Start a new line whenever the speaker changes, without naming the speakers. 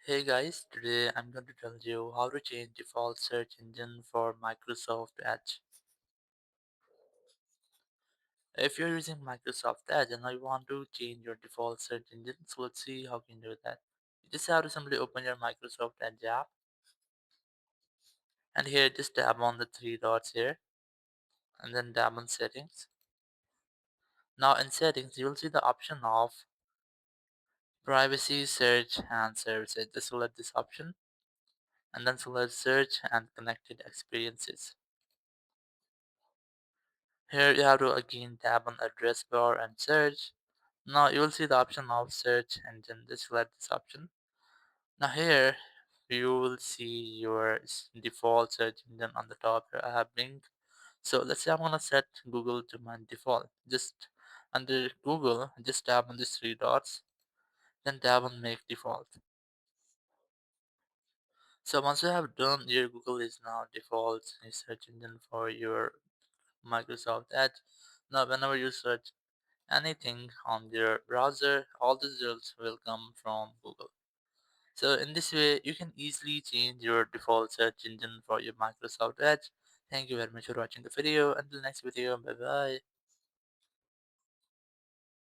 Hey guys, today I'm going to tell you how to change default search engine for Microsoft Edge. If you're using Microsoft Edge and now you want to change your default search engine, so let's see how you can do that. You just have to simply open your Microsoft Edge app and here just tap on the three dots here and then tap on settings. Now in settings you will see the option of privacy, search and services. Just select this option and then select search and connected experiences. Here you have to again tap on address bar and search. Now you will see the option of search engine. Just select this option. Now here you will see your default search engine on the top here. I have Bing. So let's say I want to set Google to my default. Just under Google, just tap on these three dots, then tap on make default. So once you have done, your Google is now default search engine for your Microsoft Edge. Now whenever you search anything on your browser, all the results will come from Google. So in this way, you can easily change your default search engine for your Microsoft Edge. Thank you very much for watching the video. Until next video, bye bye.